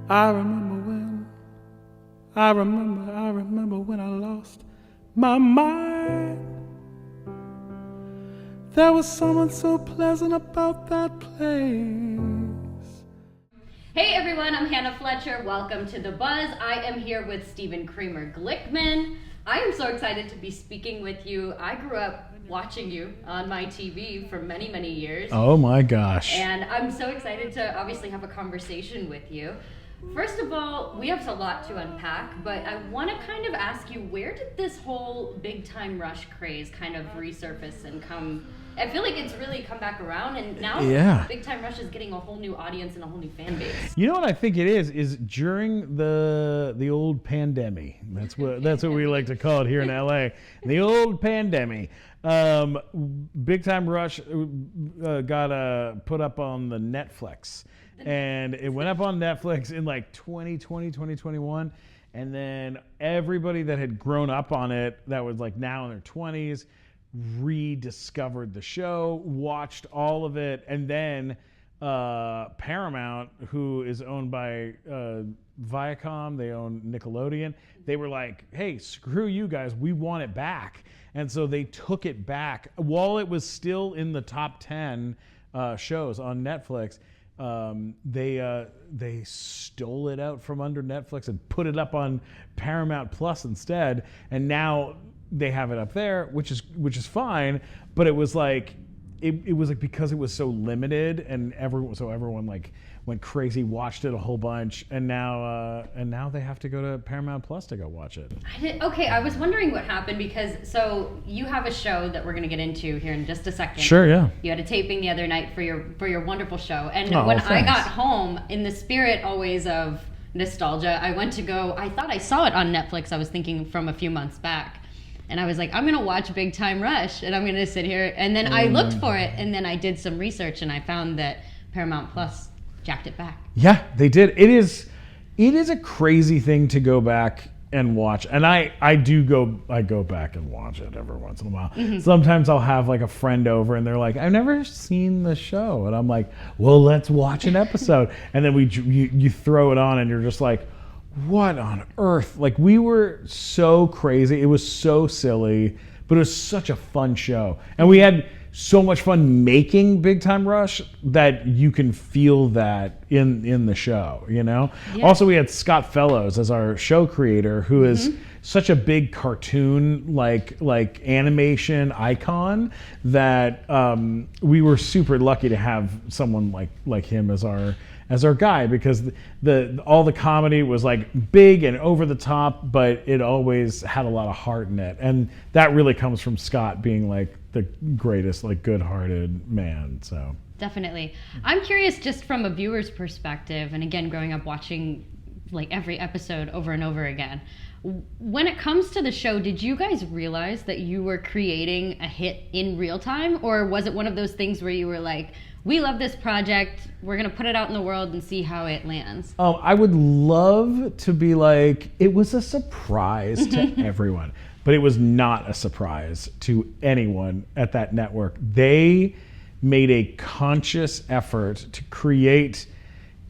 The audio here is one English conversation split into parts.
I remember when I lost my mind. There was someone so pleasant about that place. Hey everyone, I'm Hannah Fletcher. Welcome to The Buzz. I am here with Kramer Glickman. I am so excited to be speaking with you. I grew up watching you on my TV for many, many years. Oh my gosh. And I'm so excited to obviously have a conversation with you. First of all, we have a lot to unpack, but I want to kind of ask you, where did this whole big time rush craze kind of resurface and come? I feel like it's really come back around, and now Big Time Rush is getting a whole new audience and a whole new fan base. You know what I think it is during the old pandemic. That's what we like to call it here in LA. The old pandemic. Big Time Rush got put up on the Netflix. And it went up on Netflix in like 2020, 2021. And then everybody that had grown up on it, that was like now in their 20s, rediscovered the show, watched all of it. And then Paramount, who is owned by Viacom, they own Nickelodeon, they were like, hey, screw you guys, we want it back. And so they took it back. While it was still in the top 10 shows on Netflix, they stole it out from under Netflix and put it up on Paramount Plus instead, and now they have it up there, which is fine. But it was like it was like, because it was so limited, and everyone like went crazy, watched it a whole bunch, and now they have to go to Paramount Plus to go watch it. I was wondering what happened, because so you have a show that we're going to get into here in just a second. Sure, yeah. You had a taping the other night for your wonderful show, and when I got home, in the spirit always of nostalgia, I thought I saw it on Netflix. I was thinking from a few months back. And I was like, I'm going to watch Big Time Rush, and I'm going to sit here. And then I looked for it, and then I did some research, and I found that Paramount Plus jacked it back. Yeah, they did. It is a crazy thing to go back and watch. And I go back and watch it every once in a while. Mm-hmm. Sometimes I'll have like a friend over, and they're like, I've never seen the show. And I'm like, well, let's watch an episode. And then you throw it on, and you're just like, what on earth? Like, we were so crazy. It was so silly, but it was such a fun show. And we had so much fun making Big Time Rush that you can feel that in the show, you know? Yeah. Also, we had Scott Fellows as our show creator, who is such a big cartoon, like animation icon, that we were super lucky to have someone like him as our guy, because all the comedy was like big and over the top, but it always had a lot of heart in it. And that really comes from Scott being like the greatest, like, good-hearted man. So definitely. I'm curious, just from a viewer's perspective, and again, growing up watching like every episode over and over again, when it comes to the show, did you guys realize that you were creating a hit in real time? Or was it one of those things where you were like, we love this project, we're going to put it out in the world and see how it lands? I would love to be like, it was a surprise to everyone. But it was not a surprise to anyone at that network. They made a conscious effort to create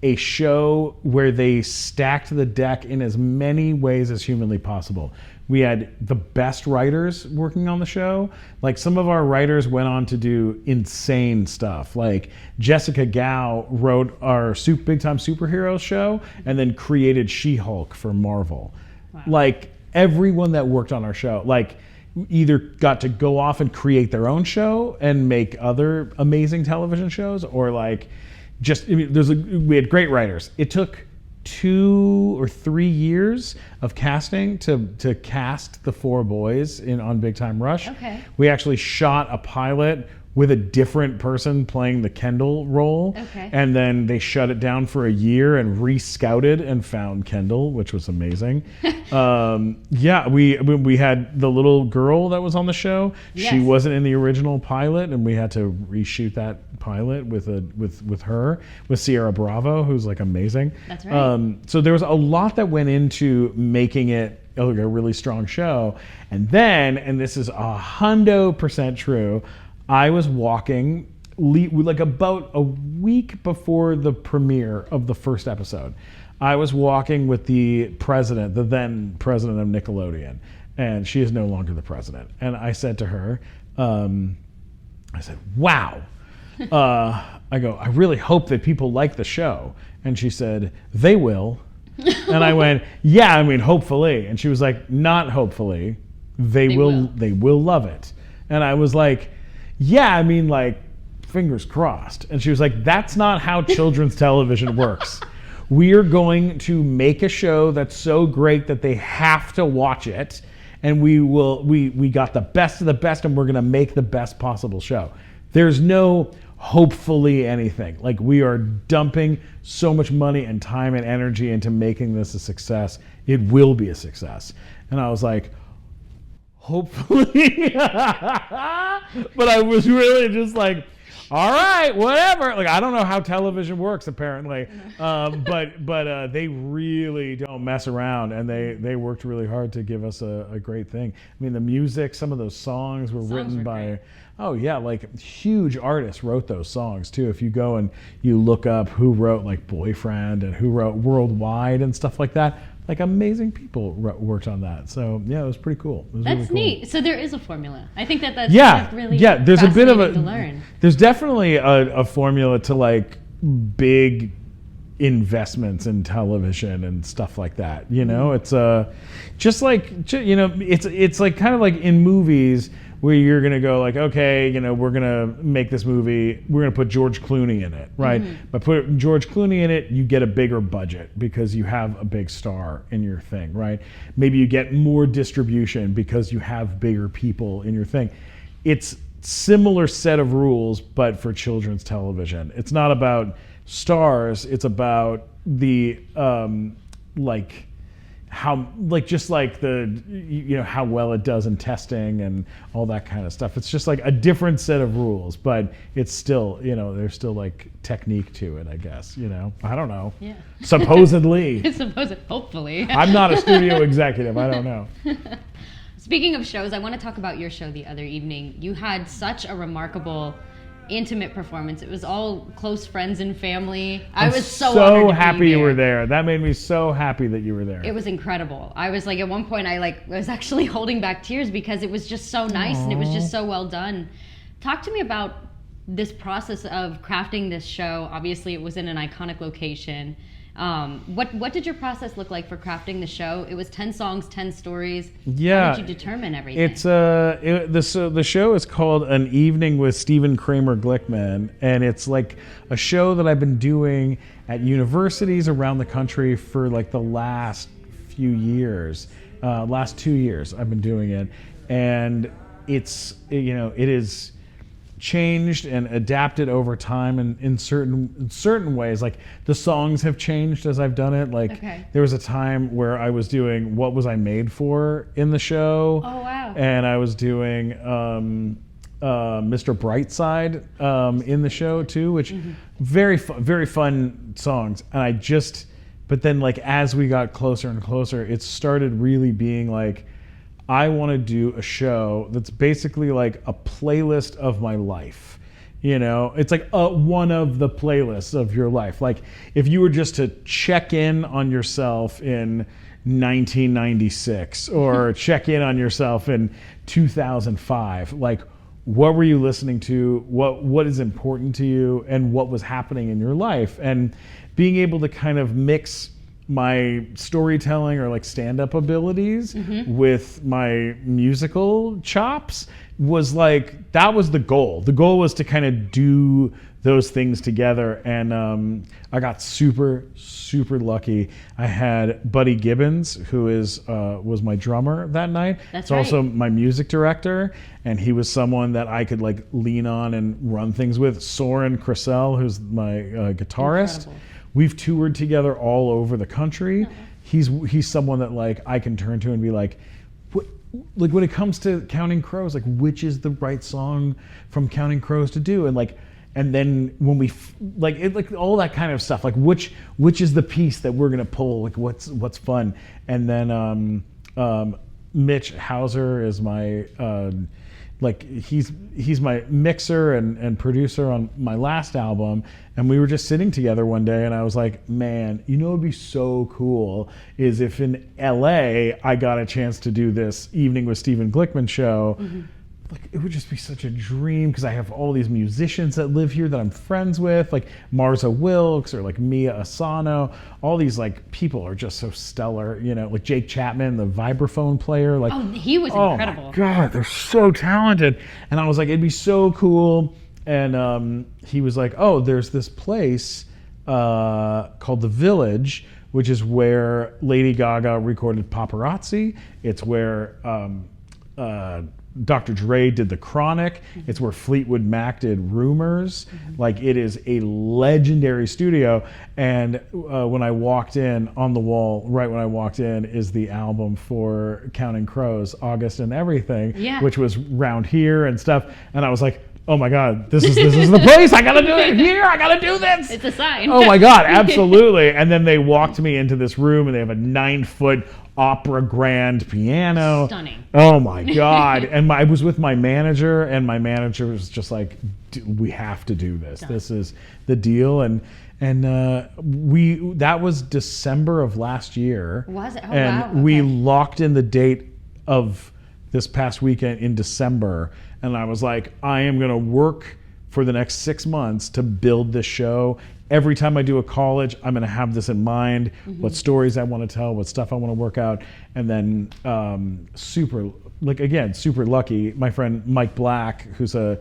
a show where they stacked the deck in as many ways as humanly possible. We had the best writers working on the show. Like, some of our writers went on to do insane stuff. Like, Jessica Gao wrote our Big Time Superheroes show and then created She-Hulk for Marvel. Wow. Like, everyone that worked on our show, like, either got to go off and create their own show and make other amazing television shows, or like, we had great writers. It took 2 or 3 years of casting to cast the 4 boys on Big Time Rush. Okay. We actually shot a pilot with a different person playing the Kendall role. Okay. And then they shut it down for a year and re-scouted and found Kendall, which was amazing. We had the little girl that was on the show. Yes. She wasn't in the original pilot, and we had to reshoot that pilot with her, with Sierra Bravo, who's like amazing. That's right. So there was a lot that went into making it a really strong show. And then, and this is 100% true, I was walking like about a week before the premiere of the first episode, I was walking with the then president of Nickelodeon, and she is no longer the president. And I said to her, I said, wow. I go, I really hope that people like the show. And she said, they will. And I went, yeah, I mean, hopefully. And she was like, not hopefully. They will love it. And I was like, yeah, I mean, like, fingers crossed. And she was like, that's not how children's television works. We are going to make a show that's so great that they have to watch it. And we got the best of the best, and we're going to make the best possible show. There's no hopefully anything. Like, we are dumping so much money and time and energy into making this a success. It will be a success. And I was like, hopefully. But I was really just like, all right, whatever. Like, I don't know how television works, apparently. But they really don't mess around, and they worked really hard to give us a great thing. I mean, the music, some of those songs were written by... Great. Oh yeah, like huge artists wrote those songs too. If you go and you look up who wrote like Boyfriend and who wrote Worldwide and stuff like that, like amazing people worked on that. So yeah, it was pretty cool. It was that's really cool. Neat. So there is a formula. I think that's really there's a bit of a to learn. There's definitely a formula to like big investments in television and stuff like that. You know, it's just like, you know, it's like kind of like in movies where you're going to go like, okay, you know, we're going to make this movie, we're going to put George Clooney in it, right? Mm-hmm. By putting George Clooney in it, you get a bigger budget because you have a big star in your thing, right? Maybe you get more distribution because you have bigger people in your thing. It's similar set of rules, but for children's television. It's not about stars, it's about the like how, like, just like the, you know, how well it does in testing and all that kind of stuff. It's just like a different set of rules, but it's still, you know, there's still like technique to it, I guess, you know. I don't know. Yeah. Supposedly. Hopefully. I'm not a studio executive. I don't know. Speaking of shows, I want to talk about your show the other evening. You had such a remarkable intimate performance. It was all close friends and family. I was so happy you were there. That made me so happy that you were there. It was incredible. I was like, at one point I was actually holding back tears because it was just so nice. Aww. And it was just so well done. Talk to me about this process of crafting this show. Obviously it was in an iconic location. What did your process look like for crafting the show? It was 10 songs, 10 stories. Yeah. How did you determine everything? It's the show is called An Evening with Kramer Glickman, and it's like a show that I've been doing at universities around the country for like the last few years. Last 2 years I've been doing it, and it's, you know, it is changed and adapted over time and in certain ways. Like the songs have changed as I've done it. Like there was a time where I was doing What Was I Made For in the show. Oh wow. And I was doing Mr. Brightside in the show too, which very fun songs. And but then like as we got closer and closer, it started really being like, I want to do a show that's basically like a playlist of my life. You know, it's like one of the playlists of your life. Like if you were just to check in on yourself in 1996 or check in on yourself in 2005, like what were you listening to? What is important to you, and what was happening in your life? And being able to kind of mix my storytelling or like stand-up abilities with my musical chops was like, that was the goal. The goal was to kind of do those things together, and I got super lucky. I had Buddy Gibbons, who was my drummer that night. That's right. Also my music director, and he was someone that I could like lean on and run things with. Soren Cressell, who's my guitarist. Incredible. We've toured together all over the country. He's someone that like I can turn to and be like, like when it comes to Counting Crows, like which is the right song from Counting Crows to do, and then when we like all that kind of stuff, like which is the piece that we're gonna pull, like what's fun, and then Mitch Hauser is my like he's my mixer and producer on my last album, and we were just sitting together one day, and I was like, man, you know, it'd be so cool is if in LA I got a chance to do this Evening with Stephen Glickman show. Like, it would just be such a dream, because I have all these musicians that live here that I'm friends with, like Marza Wilkes or like Mia Asano. All these like people are just so stellar, you know, like Jake Chapman, the vibraphone player. Like, Oh, he was incredible. Oh my God, they're so talented. And I was like, it'd be so cool. And he was like, oh, there's this place called The Village, which is where Lady Gaga recorded Paparazzi. It's where Dr. Dre did The Chronic. It's where Fleetwood Mac did Rumors. Like, it is a legendary studio. And when I walked in, on the wall, right when I walked in, is the album for Counting Crows, August and Everything, which was Round Here and stuff. And I was like, oh my God, this is the place. I gotta do it here. I gotta do this. It's a sign. Oh my God, absolutely. And then they walked me into this room, and they have a 9-foot opera grand piano. Stunning. Oh my God. And I was with my manager, and my manager was just like, we have to do this. Done. This is the deal. And that was December of last year. Was it? Oh, and wow. Okay. we locked in the date of this past weekend in December. And I was like, I am going to work for the next 6 months to build this show. Every time I do a college, I'm going to have this in mind, what stories I want to tell, what stuff I want to work out. And then super lucky, my friend Mike Black, who's a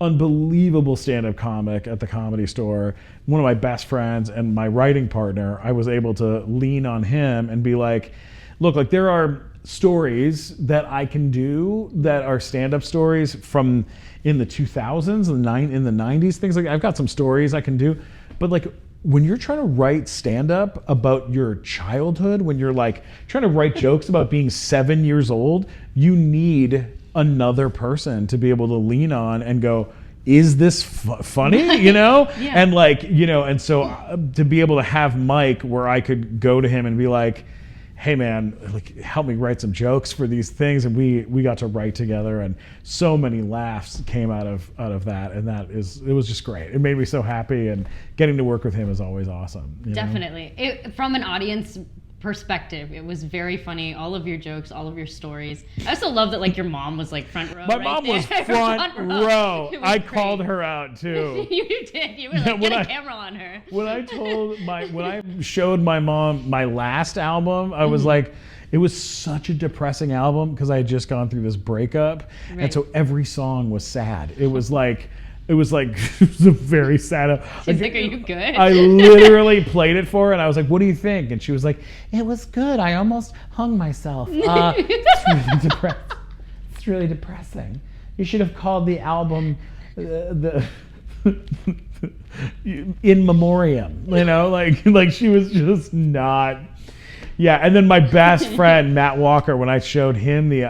unbelievable stand-up comic at the Comedy Store, one of my best friends and my writing partner, I was able to lean on him and be like, look, like, there are stories that I can do that are stand-up stories from in the 2000s, in the 90s, things like that. I've got some stories I can do. But like, when you're trying to write stand-up about your childhood, when you're like trying to write jokes about being 7 years old, you need another person to be able to lean on and go, is this funny? You know? Yeah. And like, you know, and so to be able to have Mike where I could go to him and be like, hey man, like, help me write some jokes for these things, and we got to write together, and so many laughs came out of that, and it was just great. It made me so happy, and getting to work with him is always awesome. You know? Definitely. From an audience perspective, it was very funny. All of your jokes, all of your stories. I also love that, like, your mom was like front row. My mom was front row. I called her out too. You did. You were like, get a camera on her. When I showed my mom my last album, I was like, it was such a depressing album because I had just gone through this breakup, and so every song was sad. It was a very sad. She's like, are you good? I literally played it for her, and I was like, what do you think? And she was like, it was good. I almost hung myself. It's really depressing. You should have called the album the In Memoriam. You know, like she was just not. Yeah, and then my best friend Matt Walker, when I played him the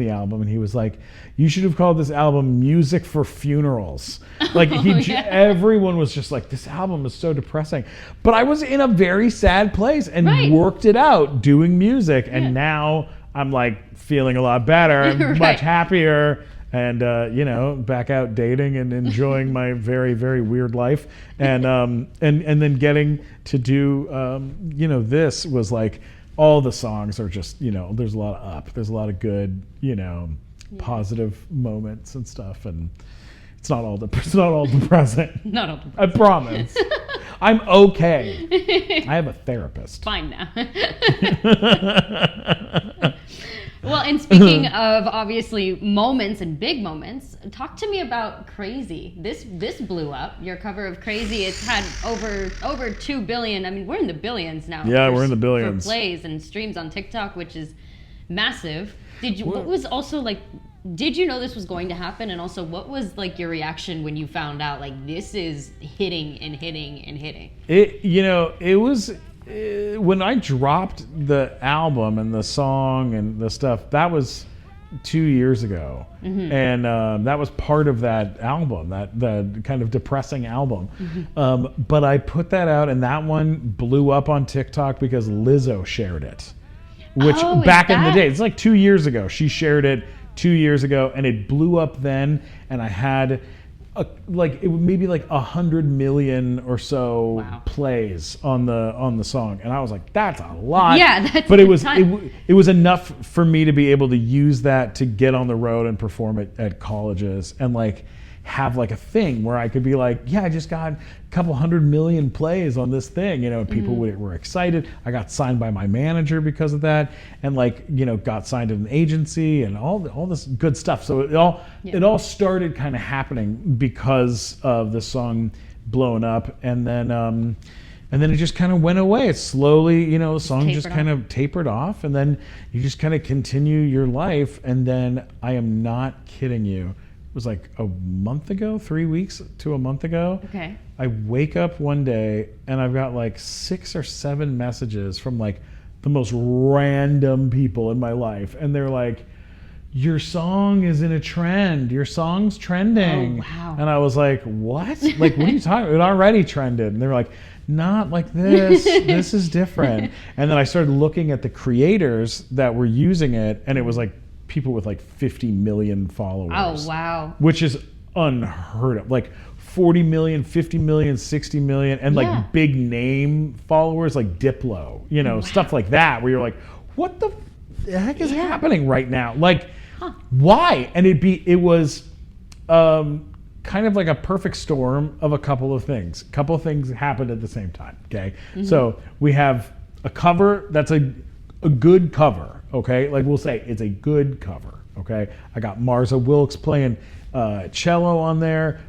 album, and he was like, you should have called this album Music for Funerals. Like, everyone was just like, this album is so depressing. But I was in a very sad place and worked it out doing music, and now I'm like feeling a lot better and much happier. And you know, back out dating and enjoying my very, very weird life, and then getting to do you know, this was like, all the songs are just, you know, there's a lot of there's a lot of good, you know, positive moments and stuff, and it's not all depressing. Not all depressing. I promise. I'm okay. I have a therapist. Fine now. Well, and speaking of obviously moments and big moments, talk to me about Crazy. This blew up. Your cover of Crazy, it's had over 2 billion. I mean, we're in the billions now. Yeah, we're in the billions. For plays and streams on TikTok, which is massive. What was also like, did you know this was going to happen? And also, what was like your reaction when you found out like this is hitting and hitting and hitting? It was when I dropped the album and the song and the stuff, that was 2 years ago. And that was part of that album, that kind of depressing album. But I put that out, and that one blew up on TikTok because Lizzo shared it, which back in the day, it's like 2 years ago, she shared it 2 years ago, and it blew up then, and I had maybe like 100 million or so Wow. plays on the song, and I was like, that's a lot. Yeah, that's but a it was ton. it was enough for me to be able to use that to get on the road and perform at colleges, and like have like a thing where I could be like, yeah, I just got a couple 100 million plays on this thing, and people were excited. I got signed by my manager because of that, and got signed at an agency and all this good stuff. So it all started kind of happening because of the song blowing up, and then it just kind of went away. It slowly, the song just kind of tapered off, and then you just kind of continue your life. And then I am not kidding you. It was like a month ago, 3 weeks to a month ago. Okay. I wake up one day and I've got like 6 or 7 messages from like the most random people in my life. And they're like, your song is in a trend. Your song's trending. Oh, wow. And I was like, what? Like, what are you talking about? It already trended. And they were like, not like this. This is different. And then I started looking at the creators that were using it, and it was like people with like 50 million followers. Oh, wow. Which is unheard of. Like 40 million, 50 million, 60 million, and like big name followers like Diplo, stuff like that, where you're like, what the heck is happening right now? Like, why? And it was kind of like a perfect storm of a couple of things. A couple of things happened at the same time, okay? Mm-hmm. So we have a cover that's a good cover. Okay, like we'll say it's a good cover. Okay, I got Marza Wilkes playing cello on there.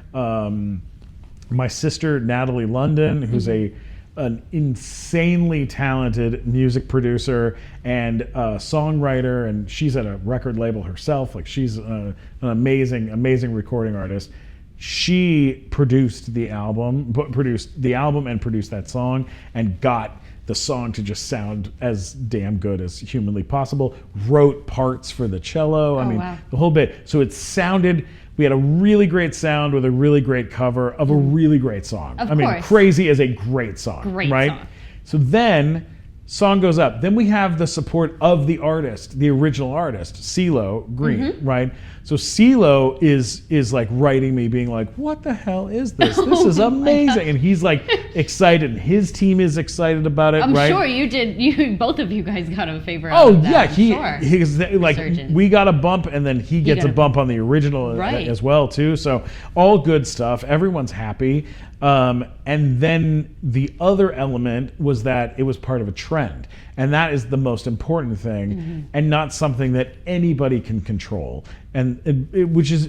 My sister Natalie London, who's an insanely talented music producer and songwriter, and she's at a record label herself. Like she's an amazing recording artist. She produced the album and produced that song, and got the song to just sound as damn good as humanly possible. Wrote parts for the cello. Wow. The whole bit. So it sounded, we had a really great sound with a really great cover of a really great song. Of course. Crazy is a great song. Great right? song. So then, song goes up. Then we have the support of the artist, the original artist, CeeLo Green, right? So CeeLo is like writing me, being like, what the hell is this? This is amazing. And he's like excited. His team is excited about it, I'm right? sure you did. Both of you guys got a favor out Oh of that. yeah, he's like, Resurgence. we got a bump, and then he gets a bump on the original as well too. So all good stuff. Everyone's happy. And then the other element was that it was part of a trend, and that is the most important thing, and not something that anybody can control. And which is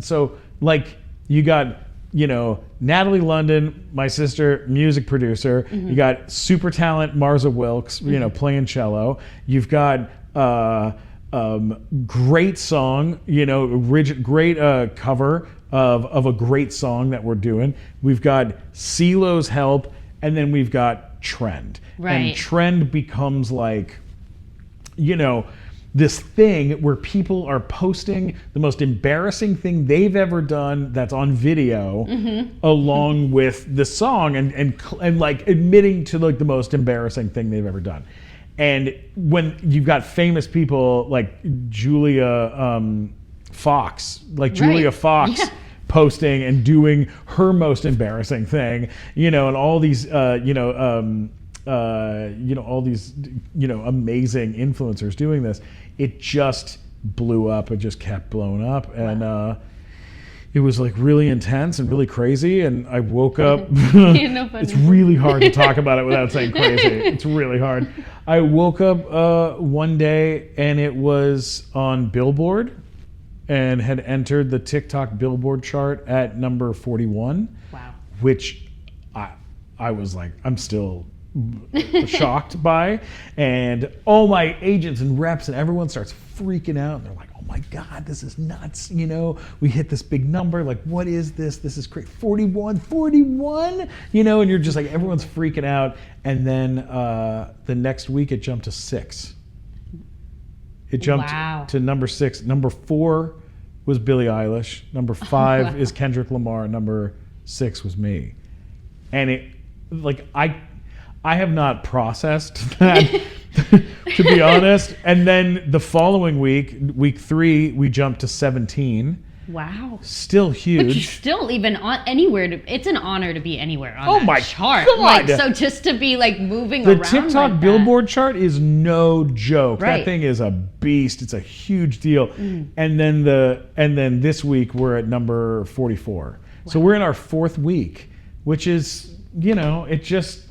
so like you got Natalie London, my sister, music producer. You got super talent Marza Wilkes, playing cello. You've got great song, great cover of a great song that we're doing. We've got CeeLo's help, and then we've got trend. Right. And trend becomes like, this thing where people are posting the most embarrassing thing they've ever done that's on video, along with the song, and like admitting to like the most embarrassing thing they've ever done. And when you've got famous people like Julia Fox, posting and doing her most embarrassing thing, and all these all these amazing influencers doing this, it just blew up. It just kept blowing up, and it was like really intense and really crazy. And I woke up. It's really hard to talk about it without saying crazy. It's really hard. I woke up one day and it was on Billboard, and had entered the TikTok Billboard chart at number 41. Wow. Which I was like, I'm still shocked by. And all my agents and reps and everyone starts freaking out. And they're like, oh my God, this is nuts. We hit this big number. Like, what is this? This is crazy. 41? And you're just like, everyone's freaking out. And then the next week it jumped to 6. It jumped to number 6. Number 4 was Billie Eilish. Number 5 is Kendrick Lamar. Number 6 was me. And it, like, I have not processed that to be honest. And then the following week 3, we jumped to 17. Wow. Still huge. But you're still even on anywhere. It's an honor to be anywhere on my chart. God. Like, so just to be like moving the around TikTok like Billboard chart is no joke. Right. That thing is a beast. It's a huge deal. And then this week we're at number 44. Wow. So we're in our 4th week, which is, it just,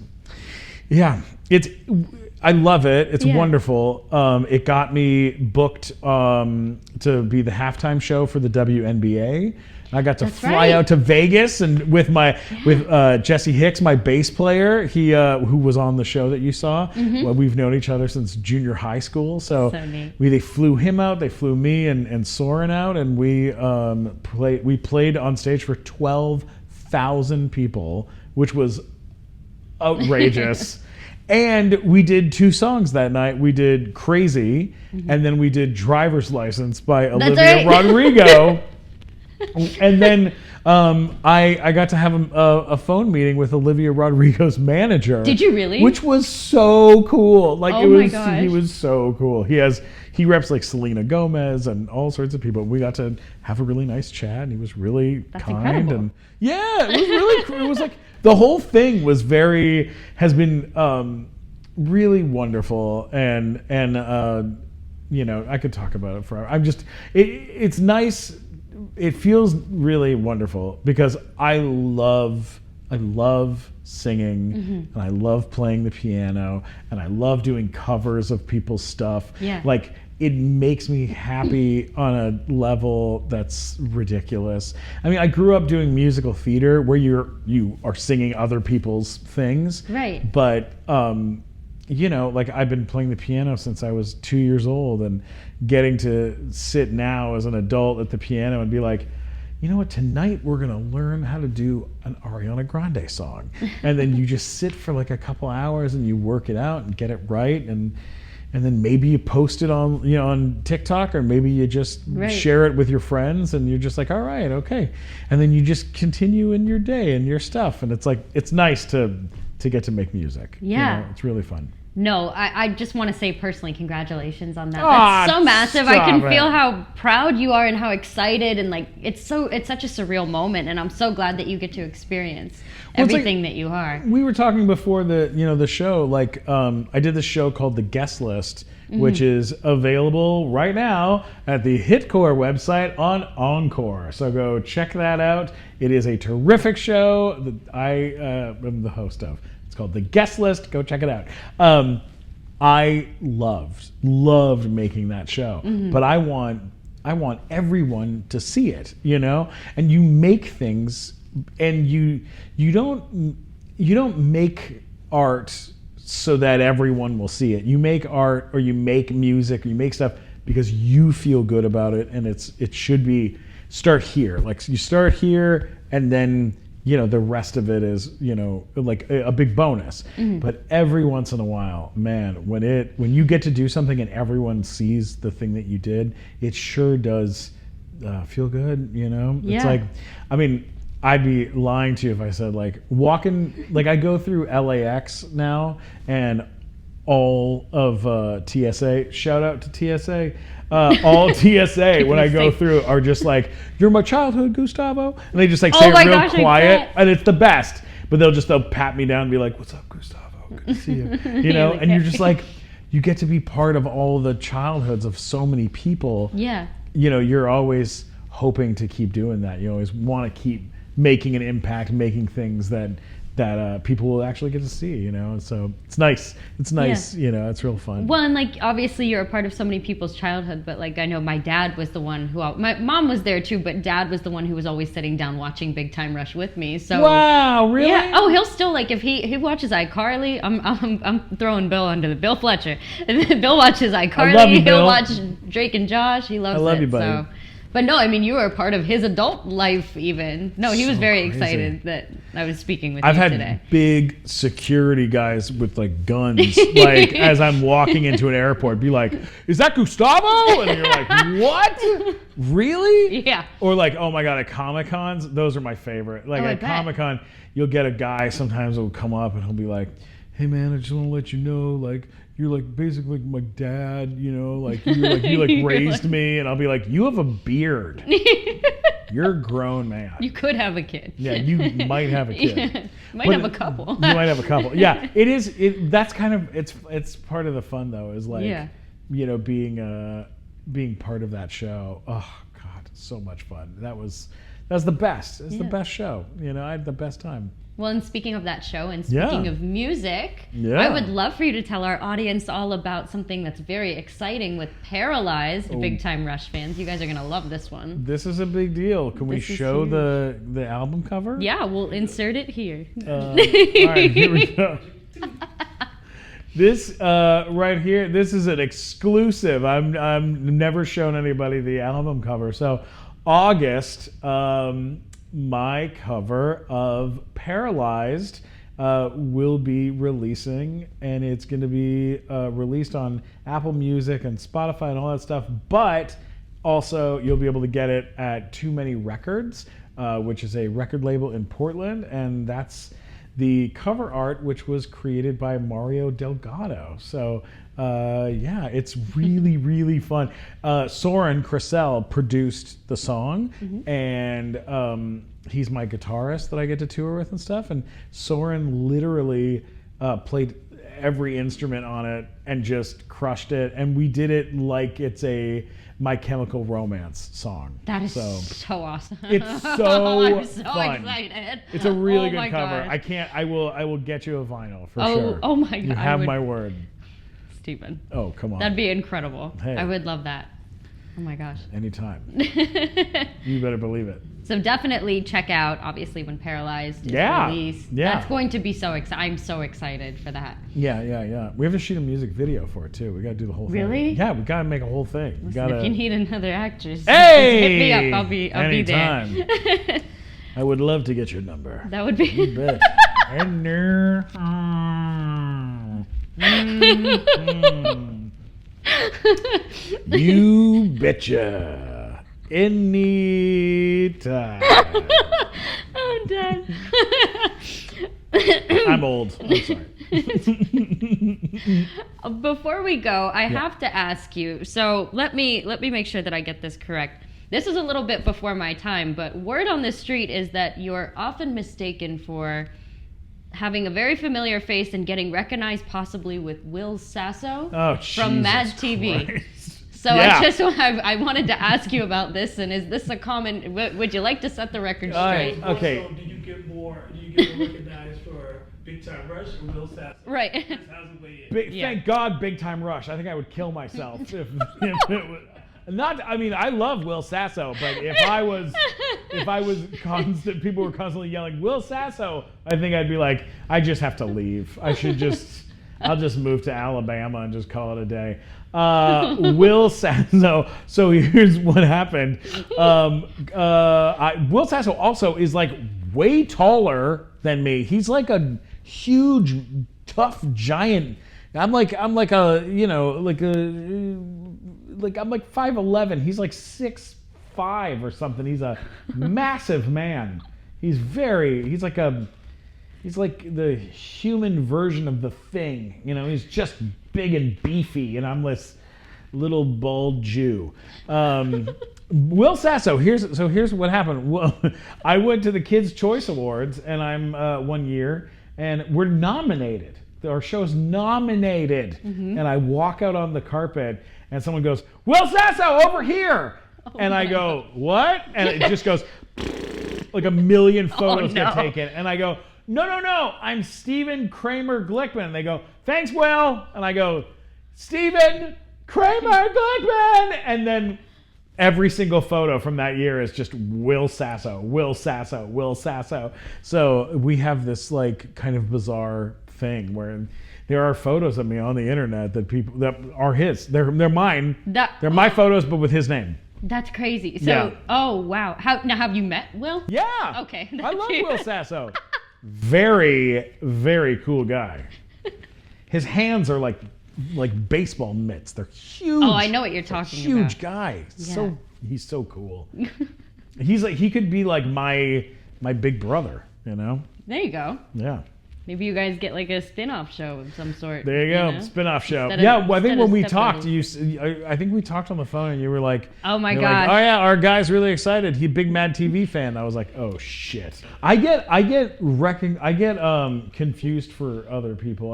I love it. It's wonderful. It got me booked to be the halftime show for the WNBA. I got to fly out to Vegas and with Jesse Hicks, my bass player, he who was on the show that you saw. Well, we've known each other since junior high school. So they flew him out, they flew me and Soren out, and we played on stage for 12,000 people, which was outrageous. And we did 2 songs that night. We did Crazy, and then we did Driver's License by Olivia Rodrigo. And then I got to have a phone meeting with Olivia Rodrigo's manager. Did you really? Which was so cool. Like, my gosh. He was so cool. He reps like Selena Gomez and all sorts of people. We got to have a really nice chat, and he was really kind. Incredible. And it was really cool. It was like the whole thing has been really wonderful, and I could talk about it forever. It's nice. It feels really wonderful because I love singing, and I love playing the piano, and I love doing covers of people's stuff. Yeah. Like, it makes me happy on a level that's ridiculous. I mean, I grew up doing musical theater where you are singing other people's things. Right. But like, I've been playing the piano since I was 2 years old, and getting to sit now as an adult at the piano and be like, you know what, tonight we're going to learn how to do an Ariana Grande song. And then you just sit for like a couple hours and you work it out and get it right. And then maybe you post it on TikTok, or maybe you just share it with your friends, and you're just like, all right, okay. And then you just continue in your day and your stuff. And it's like, it's nice to get to make music. Yeah. It's really fun. No, I just want to say personally, congratulations on that. That's so massive. I can feel how proud you are and how excited, and like it's such a surreal moment, and I'm so glad that you get to experience everything that you are. We were talking before the show, like I did this show called The Guest List, which is available right now at the Hitcore website on Encore. So go check that out. It is a terrific show that I am the host of. It's called The Guest List. Go check it out. I loved making that show, but I want everyone to see it, and you make things, and you don't make art so that everyone will see it. You make art, or you make music, or you make stuff because you feel good about it, and it should be start here. Like, you start here, and then the rest of it is, like a big bonus. But every once in a while, man, when you get to do something and everyone sees the thing that you did, it sure does feel good, Yeah. It's like, I mean, I'd be lying to you if I said, like, walking, like, I go through LAX now, and all of TSA, shout out to TSA, all TSA when I go through are just like, you're my childhood, Gustavo, and they just like say it real quiet, and it's the best. But they'll pat me down and be like, what's up, Gustavo, good to see you, and you're just like, you get to be part of all the childhoods of so many people. You're always hoping to keep doing that. You always want to keep making an impact, making things that people will actually get to see, So it's nice. It's it's real fun. Well, and like, obviously you're a part of so many people's childhood, but like, I know my dad was the one my mom was there too, but dad was the one who was always sitting down watching Big Time Rush with me. So wow, really? Yeah. Oh, he'll still, like, if he watches iCarly, I'm throwing Bill under the Bill Fletcher. Bill watches iCarly. He'll watch Drake and Josh. He loves it. I love you, buddy. So. But no, I mean, you were a part of his adult life even. No, he was very excited that I was speaking with you today. I've had big security guys with, like, guns, like, as I'm walking into an airport, be like, is that Gustavo? And you're like, what? Really? Yeah. Or like, oh my God, at Comic-Cons, those are my favorite. Like, at Comic-Con, you'll get a guy sometimes who will come up and he'll be like, hey man, I just want to let you know, like, you're like basically like my dad, you know, like you like raised me, and I'll be like, you have a beard. You're a grown man. You could have a kid. Yeah, you might have a kid. Yeah. Might have a couple. You might have a couple. Yeah, it is. That's kind of it's part of the fun though. Is like, you know, being part of that show. Oh God, so much fun. That was the best. It's the best show. You know, I had the best time. Well, and speaking of that show and speaking of music, I would love for you to tell our audience all about something that's very exciting with Paralyzed, Big Time Rush fans. You guys are going to love this one. This is a big deal. Can we show the album cover? Yeah, we'll insert it here. All right, here we go. This right here, this is an exclusive. I'm never shown anybody the album cover. So August, my cover of Paralyzed will be releasing, and it's going to be released on Apple Music and Spotify and all that stuff, but also you'll be able to get it at Too Many Records, which is a record label in Portland, and that's the cover art, which was created by Mario Delgado. So yeah, it's really, really fun. Soren Cressell produced the song, and he's my guitarist that I get to tour with and stuff. And Soren literally played every instrument on it and just crushed it. And we did it like it's a My Chemical Romance song. That is so awesome. It's so I'm so fun. excited. It's a really good cover. Gosh. I will get you a vinyl for sure. Oh my God. You have my word. Stephen. Oh, come on. That'd be incredible. Hey. I would love that. Oh my gosh. Anytime. You better believe it. So definitely check out, obviously, when Paralyzed is released. Yeah. That's going to be so exciting. I'm so excited for that. Yeah. We have to shoot a music video for it, too. We got to do the whole thing. Really? Yeah, we got to make a whole thing. Listen, if you need another actress, hey! just hit me up. I'll be Anytime. there. I would love to get your number. That would be... You bet. You betcha. Anytime. I'm dead. I'm old. I'm sorry. Before we go, I have to ask you. So let me make sure that I get this correct. This is a little bit before my time, but word on the street is that you're often mistaken for having a very familiar face and getting recognized possibly with Will Sasso from Mad TV. Christ. So I wanted to ask you about this, and is this a common, would you like to set the record straight? Okay. Also, do you get more recognized for Big Time Rush or Will Sasso? Right. How's it weigh in? Thank God, Big Time Rush. I think I would kill myself if it was. I love Will Sasso, but if I was constant, people were constantly yelling Will Sasso, I think I'd be like, I just have to leave. I'll just move to Alabama and just call it a day. Will Sasso. So here's what happened. Will Sasso also is like way taller than me. He's like a huge, tough giant. I'm like 5'11". He's like 6'5" or something. He's a massive man. He's like the human version of the Thing. You know, he's just big and beefy, and I'm this little bald Jew. Will Sasso. Here's what happened. Well, I went to the Kids' Choice Awards, and I'm 1 year, and we're nominated. Our show's nominated, and I walk out on the carpet, and someone goes, "Will Sasso, over here!" And I go, "What?" And it just goes like a million photos get taken, and I go, No, I'm Stephen Kramer Glickman. And they go, "Thanks, Will." And I go, "Stephen Kramer Glickman." And then every single photo from that year is just Will Sasso, Will Sasso, Will Sasso. So we have this like kind of bizarre thing where there are photos of me on the internet that are his. They're mine. They're my photos, but with his name. That's crazy. So, oh wow. Now have you met Will? Yeah. Okay. I love Will Sasso. Very, very cool guy. His hands are like baseball mitts. They're huge. Oh, I know what you're talking about. Huge guy. Yeah. He's so cool. He could be like my big brother, you know? There you go. Yeah. Maybe you guys get like a spin-off show of some sort. There you go, know? spin-off show. Instead Yeah, of- well, I think instead when of we talked, stepbrothers. I think we talked on the phone, and you were like, Oh my you're like, gosh. oh yeah, our guy's really excited. He big Mad TV fan. I was like, oh shit. I get confused for other people.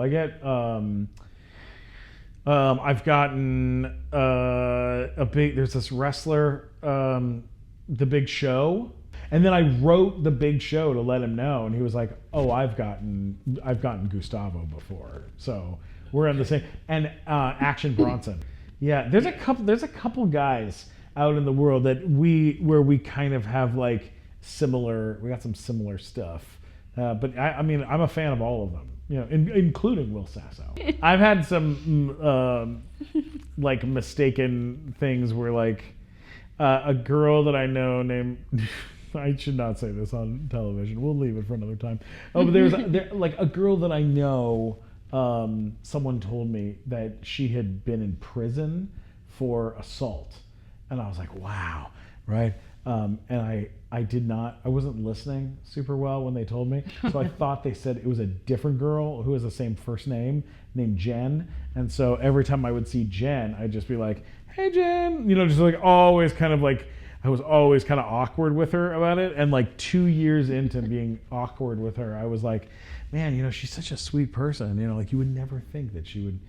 I've gotten there's this wrestler, The Big Show. And then I wrote The Big Show to let him know, and he was like, "Oh, I've gotten Gustavo before, so we're on the same." And Action Bronson, yeah. There's a couple guys out in the world where we kind of have like similar. We got some similar stuff, but I mean, I'm a fan of all of them, you know, including Will Sasso. I've had some like mistaken things where like a girl that I know named. I should not say this on television. We'll leave it for another time. Oh, but there's like a girl that I know. Someone told me that she had been in prison for assault, and I was like, wow, right? And I did not. I wasn't listening super well when they told me, so I thought they said it was a different girl who has the same first name named Jen. And so every time I would see Jen, I'd just be like, hey Jen, you know, just like always kind of like. I was always kind of awkward with her about it. And like 2 years into being awkward with her, I was like, man, you know, she's such a sweet person. You know, like you would never think that she would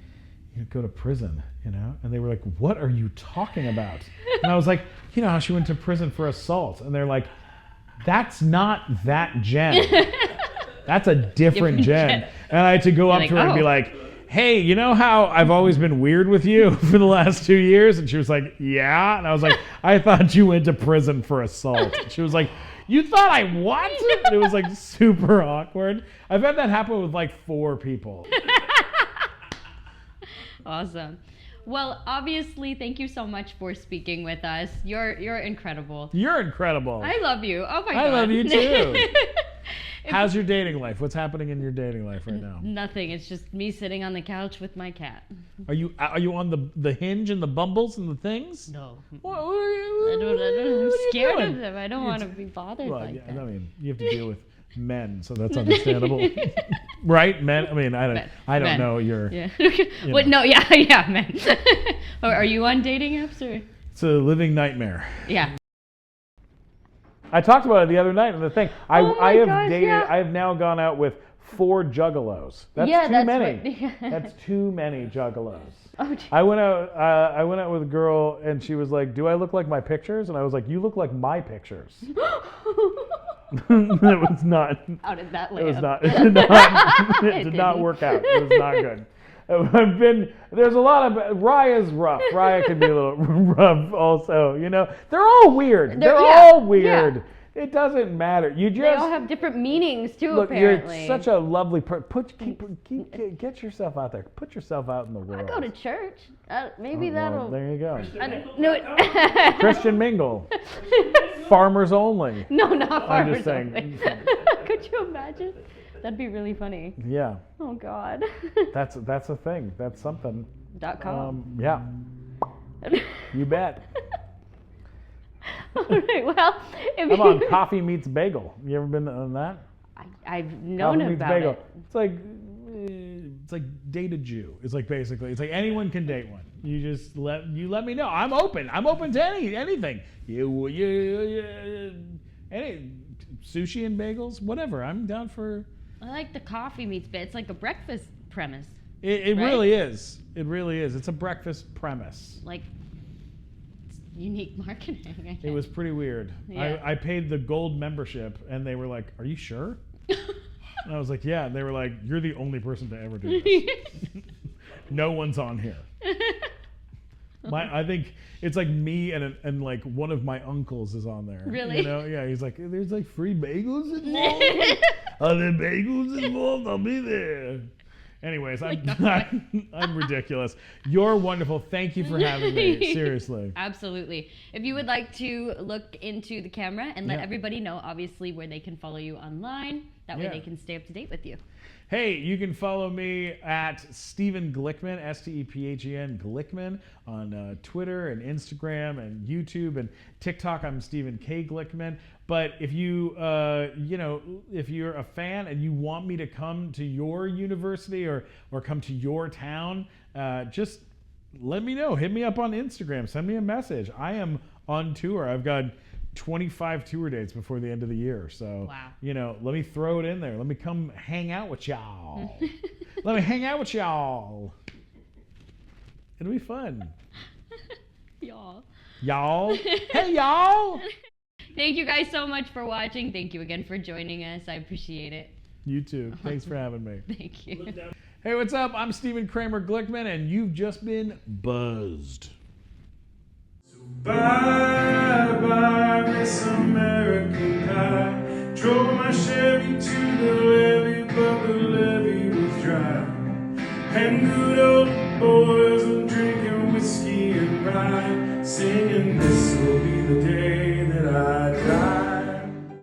go to prison, you know? And they were like, what are you talking about? And I was like, you know how she went to prison for assault. And they're like, that's not that Jen. That's a different Jen. And I had to go up to her and be like, hey, you know how I've always been weird with you for the last 2 years? And she was like, yeah. And I was like, I thought you went to prison for assault. And she was like, you thought I what? And it was like super awkward. I've had that happen with like 4 people. Awesome. Well, obviously, thank you so much for speaking with us. You're incredible. You're incredible. I love you. Oh my God. I love you too. How's your dating life? What's happening in your dating life right now? Nothing. It's just me sitting on the couch with my cat. Are you on the Hinge and the Bumbles and the things? No. What are I don't. what are I'm you scared doing? of them. I don't want to be bothered Well, like yeah, that. I mean, you have to deal with men, so that's understandable, right? Men. I mean, I don't Men. know your. Yeah. know. What? No. Yeah, man. Are you on dating apps or? It's a living nightmare. Yeah. I talked about it the other night in the thing. I have gosh, dated. yeah. I have now gone out with 4 juggalos. That's Yeah, too that's many. what- That's too many juggalos. Oh, I went out with a girl, and she was like, "Do I look like my pictures?" And I was like, "You look like my pictures." It was not. How did that It was land? not. It did not. It did not didn't. work out. It was not good. There's a lot of Raya's rough. Raya can be a little rough also. You know, they're all weird. They're yeah, all weird. yeah. It doesn't matter. You just They all have different meanings too. look. Apparently. You're such a lovely person. Get yourself out there. Put yourself out in the I world. go to church. Maybe Oh, well, that'll. there you go. I don't, no. Christian mingle. Farmers only. No, not I'm just farmers saying. only. Could you imagine? That'd be really funny. Yeah, Oh God. that's a thing. That's something. .com. Yeah, you bet. All right. Well, if I'm on Coffee Meets Bagel. You ever been on that? I've known Coffee Meets about Bagel. it. It's like date a Jew. It's like basically it's like anyone can date one. You just let me know. I'm open. I'm open to anything. Any sushi and bagels, whatever. I'm down for. I like the coffee meets bit. It's like a breakfast premise. It Right? really is. It really is. It's a breakfast premise. Like it's unique marketing. I It guess. was pretty weird. Yeah. I paid the gold membership, and they were like, "Are you sure?" And I was like, "Yeah." And they were like, "You're the only person to ever do this. No one's on here." I think it's like me and like one of my uncles is on there. Really? You know? Yeah. He's like, "There's like free bagels involved. Are there bagels involved? I'll be there." Anyways, I'm ridiculous. You're wonderful. Thank you for having me. Seriously. Absolutely. If you would like to look into the camera and let Yeah. everybody know, obviously, where they can follow you online, that way Yeah. they can stay up to date with you. Hey, you can follow me at Stephen Glickman, Stephen Glickman, on Twitter and Instagram and YouTube and TikTok. I'm Stephen K. Glickman. But if you, if you're a fan and you want me to come to your university or come to your town, just let me know. Hit me up on Instagram. Send me a message. I am on tour. I've got 25 tour dates before the end of the year. So, wow. Let me throw it in there. Let me come hang out with y'all. Let me hang out with y'all. It'll be fun. Y'all. Y'all. Hey, y'all. Thank you guys so much for watching. Thank you again for joining us. I appreciate it. You too. Thanks for having me. Thank you. Hey, what's up? I'm Stephen Kramer Glickman, and you've just been buzzed. Bye bye, Miss American Pie. Drove my Chevy to the levee, but the levee was dry. And good old boys were drinking whiskey and rye, singing, "This'll be the day